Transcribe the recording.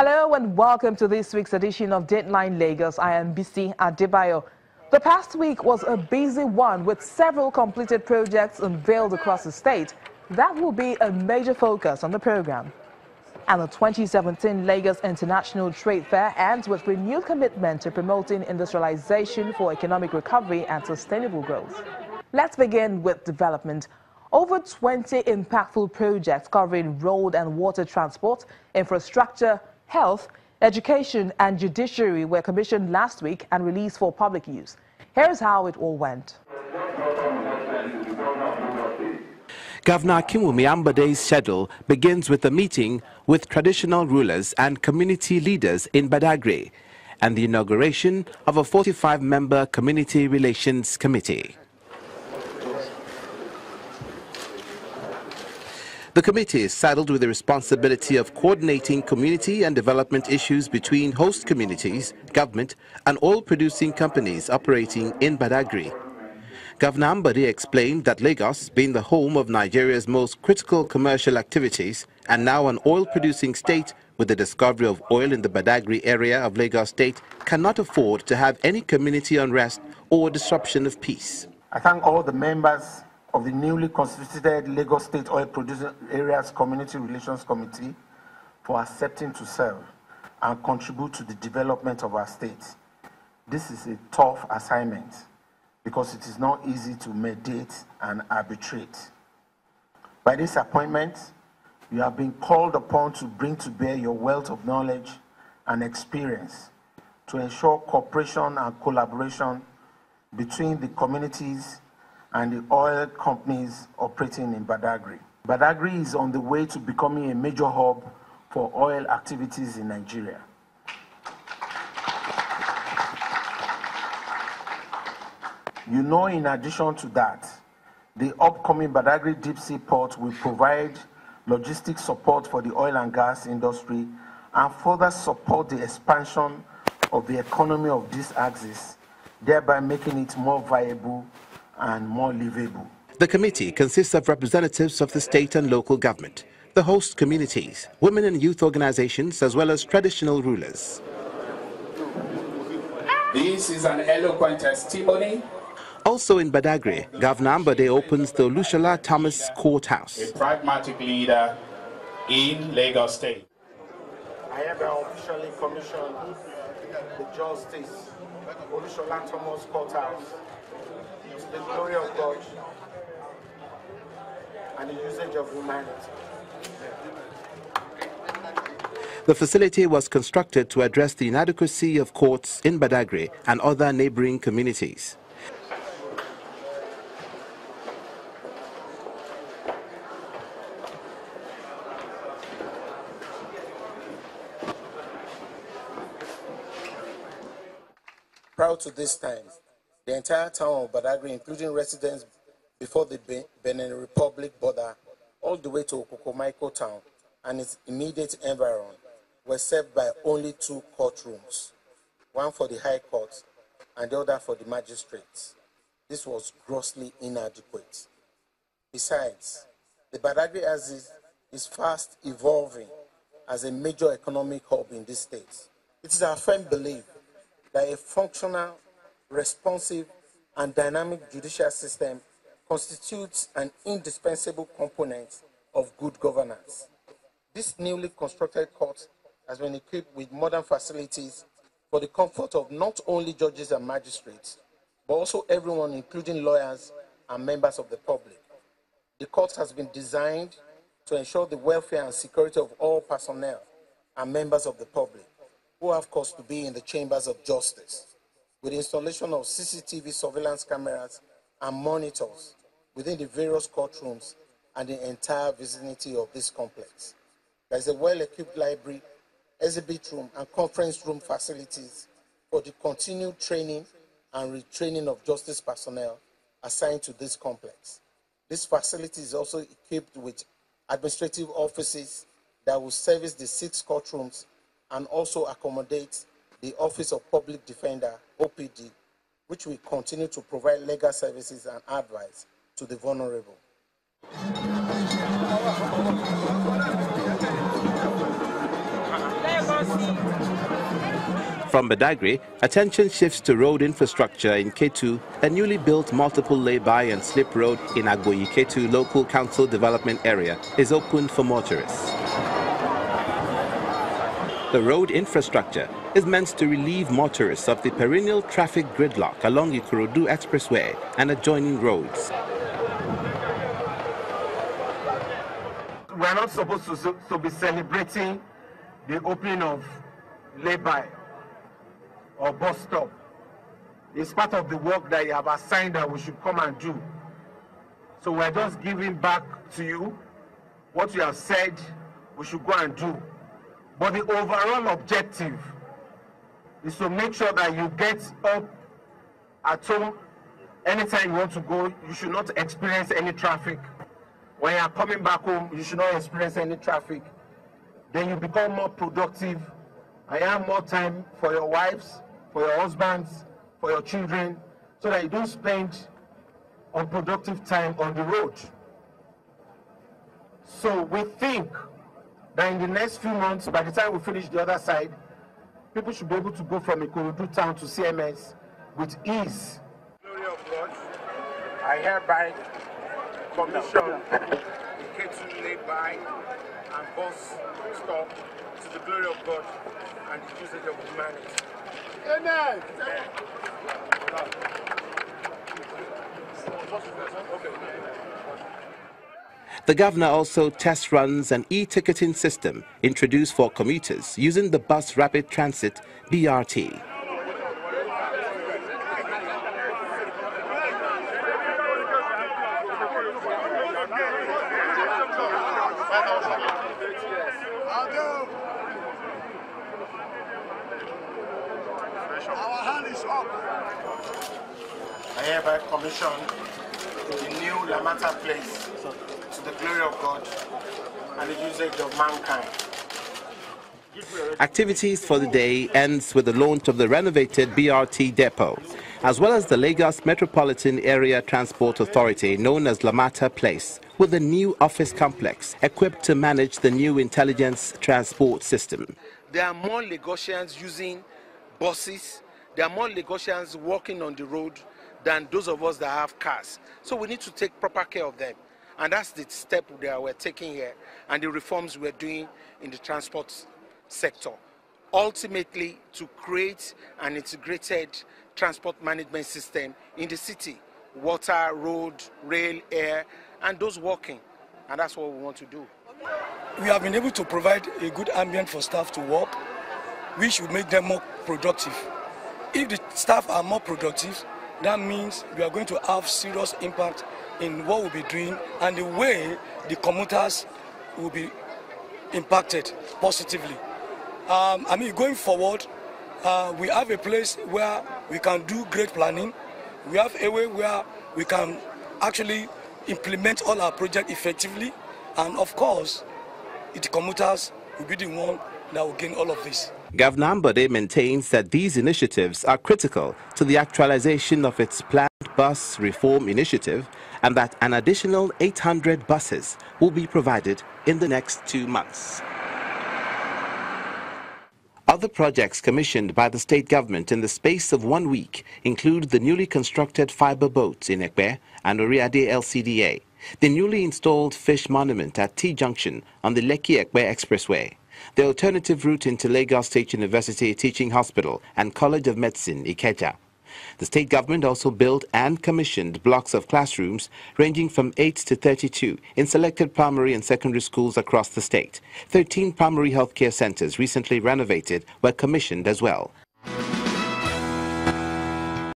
Hello and welcome to this week's edition of Dateline Lagos. I am Bisi Adebayo. The past week was a busy one with several completed projects unveiled across the state. That will be a major focus on the program. And the 2017 Lagos International Trade Fair ends with renewed commitment to promoting industrialization for economic recovery and sustainable growth. Let's begin with development. Over 20 impactful projects covering road and water transport, infrastructure, health, education and judiciary were commissioned last week and released for public use. Here's how it all went. Governor Akinwumi Ambade's schedule begins with a meeting with traditional rulers and community leaders in Badagry and the inauguration of a 45-member Community Relations Committee. The committee is saddled with the responsibility of coordinating community and development issues between host communities, government, and oil-producing companies operating in Badagry. Governor Ambade explained that Lagos, being the home of Nigeria's most critical commercial activities and now an oil-producing state with the discovery of oil in the Badagry area of Lagos State, cannot afford to have any community unrest or disruption of peace. I thank all the members of the newly constituted Lagos State Oil Producing Areas Community Relations Committee for accepting to serve and contribute to the development of our state. This is a tough assignment because it is not easy to mediate and arbitrate. By this appointment, you have been called upon to bring to bear your wealth of knowledge and experience to ensure cooperation and collaboration between the communities and the oil companies operating in Badagry. Badagry is on the way to becoming a major hub for oil activities in Nigeria. You know, in addition to that, the upcoming Badagry deep sea port will provide logistics support for the oil and gas industry and further support the expansion of the economy of this axis, thereby making it more viable and more livable. The committee consists of representatives of the state and local government, the host communities, women and youth organizations, as well as traditional rulers. This is an eloquent testimony. Also in Badagry, Governor Ambade opens the Olushola Thomas Courthouse. A pragmatic leader in Lagos State. I have officially commissioned the Justice Olushola Thomas Courthouse to the glory of God and the usage of humanity. The facility was constructed to address the inadequacy of courts in Badagry and other neighboring communities. Prior to this time, the entire town of Badagry, including residents before the Benin Republic border, all the way to Okokomaiko town and its immediate environment, were served by only 2 courtrooms, one for the High Court and the other for the magistrates. This was grossly inadequate. Besides, the Badagry axis is fast evolving as a major economic hub in this state. It is our firm belief that a functional, responsive, and dynamic judicial system constitutes an indispensable component of good governance. This newly constructed court has been equipped with modern facilities for the comfort of not only judges and magistrates, but also everyone, including lawyers and members of the public. The court has been designed to ensure the welfare and security of all personnel and members of the public who have cause to be in the chambers of justice, with installation of CCTV surveillance cameras and monitors within the various courtrooms and the entire vicinity of this complex. There is a well-equipped library, exhibit room, and conference room facilities for the continued training and retraining of justice personnel assigned to this complex. This facility is also equipped with administrative offices that will service the 6 courtrooms and also accommodate the Office of Public Defender, OPD, which will continue to provide legal services and advice to the vulnerable. Lagos From Badagry, attention shifts to road infrastructure in Ketu. A newly built multiple lay-by and slip road in Agboyi Ketu Local Council Development Area is opened for motorists. The road infrastructure is meant to relieve motorists of the perennial traffic gridlock along Ikorodu Expressway and adjoining roads. We are not supposed to be celebrating the opening of lay-by or bus stop. It's part of the work that you have assigned that we should come and do. So we're just giving back to you what you have said we should go and do. But the overall objective is to make sure that you get up at home anytime you want to go. You should not experience any traffic. When you are coming back home, you should not experience any traffic. Then you become more productive and you have more time for your wives, for your husbands, for your children, so that you don't spend unproductive time on the road. So we think that in the next few months, by the time we finish the other side, people should be able to go from Ikorodu town to CMS with ease. Glory of God, I hereby commission the Ketu lay-by and bus stop to the glory of God and the usage of humanity. Amen. The governor also test runs an e-ticketing system introduced for commuters using the Bus Rapid Transit BRT. Our hand is up. I hereby commission the new Lamata place to the glory of God and the usage of mankind. Activities for the day ends with the launch of the renovated BRT depot, as well as the Lagos Metropolitan Area Transport Authority, known as Lamata Place, with a new office complex equipped to manage the new intelligence transport system. There are more Lagosians using buses. There are more Lagosians walking on the road than those of us that have cars. So we need to take proper care of them. And that's the step that we're taking here and the reforms we're doing in the transport sector. Ultimately, to create an integrated transport management system in the city. Water, road, rail, air, and those walking. And that's what we want to do. We have been able to provide a good ambient for staff to work, which will make them more productive. If the staff are more productive, that means we are going to have serious impact in what we'll be doing and the way the commuters will be impacted positively. Going forward, we have a place where we can do great planning. We have a way where we can actually implement all our projects effectively. And of course, the commuters will be the one that will gain all of this. Governor Ambode maintains that these initiatives are critical to the actualization of its planned bus reform initiative and that an additional 800 buses will be provided in the next 2 months. Other projects commissioned by the state government in the space of 1 week include the newly constructed fiber boats in Ekpe and Oriade LCDA, the newly installed fish monument at T-Junction on the Lekki-Ekpe Expressway, the alternative route into Lagos State University Teaching Hospital and College of Medicine, Ikeja. The state government also built and commissioned blocks of classrooms ranging from 8 to 32 in selected primary and secondary schools across the state. 13 primary healthcare centers recently renovated were commissioned as well.